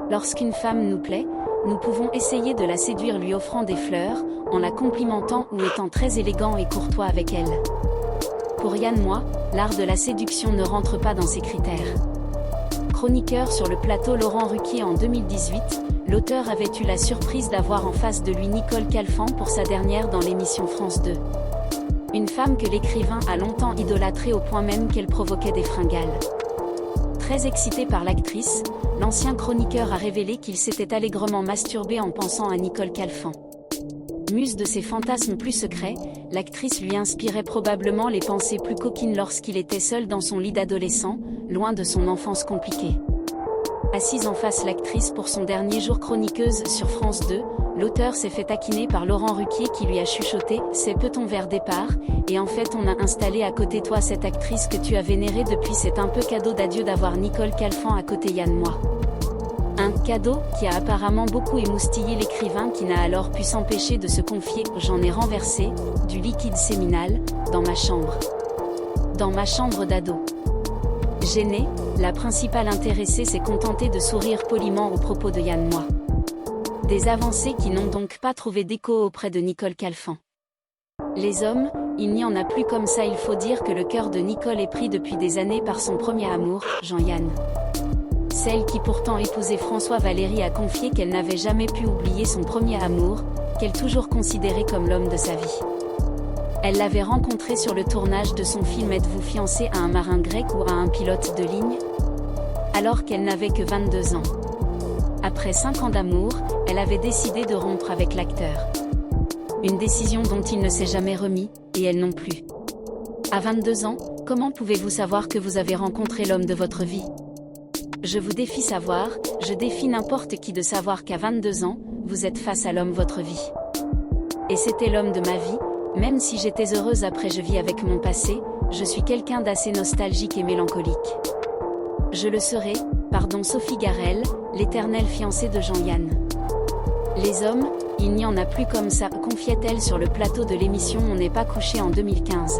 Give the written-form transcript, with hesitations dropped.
Lorsqu'une femme nous plaît, nous pouvons essayer de la séduire lui offrant des fleurs, en la complimentant ou étant très élégant et courtois avec elle. Pour Yann Moix, l'art de la séduction ne rentre pas dans ces critères. Chroniqueur sur le plateau Laurent Ruquier en 2018, l'auteur avait eu la surprise d'avoir en face de lui Nicole Calfan pour sa dernière dans l'émission France 2. Une femme que l'écrivain a longtemps idolâtrée au point même qu'elle provoquait des fringales. Très excité par l'actrice, l'ancien chroniqueur a révélé qu'il s'était allègrement masturbé en pensant à Nicole Calfan. Muse de ses fantasmes plus secrets, l'actrice lui inspirait probablement les pensées plus coquines lorsqu'il était seul dans son lit d'adolescent, loin de son enfance compliquée. Assise en face l'actrice pour son dernier jour chroniqueuse sur France 2, l'auteur s'est fait taquiner par Laurent Ruquier qui lui a chuchoté « C'est peu ton vers départ, et en fait on a installé à côté toi cette actrice que tu as vénérée depuis, c'est un peu cadeau d'adieu d'avoir Nicole Calfan à côté Yann Moix. » Un cadeau qui a apparemment beaucoup émoustillé l'écrivain qui n'a alors pu s'empêcher de se confier « J'en ai renversé, du liquide séminal, dans ma chambre. Dans ma chambre d'ado. » Gênée, la principale intéressée s'est contentée de sourire poliment aux propos de Yann Moix. Des avancées qui n'ont donc pas trouvé d'écho auprès de Nicole Calfan. Les hommes, il n'y en a plus comme ça, il faut dire que le cœur de Nicole est pris depuis des années par son premier amour, Jean-Yann. Celle qui pourtant épousait François Valéry a confié qu'elle n'avait jamais pu oublier son premier amour, qu'elle toujours considérait comme l'homme de sa vie. Elle l'avait rencontré sur le tournage de son film Êtes-vous fiancé à un marin grec ou à un pilote de ligne ? Alors qu'elle n'avait que 22 ans. Après 5 ans d'amour, elle avait décidé de rompre avec l'acteur. Une décision dont il ne s'est jamais remis, et elle non plus. À 22 ans, comment pouvez-vous savoir que vous avez rencontré l'homme de votre vie ? Je vous défie savoir, je défie n'importe qui de savoir qu'à 22 ans, vous êtes face à l'homme votre vie. Et c'était l'homme de ma vie. Même si j'étais heureuse après je vis avec mon passé, je suis quelqu'un d'assez nostalgique et mélancolique. Je le serai, pardon Sophie Garel, l'éternelle fiancée de Jean-Yann. Les hommes, il n'y en a plus comme ça, confiait-elle sur le plateau de l'émission On n'est pas couché en 2015.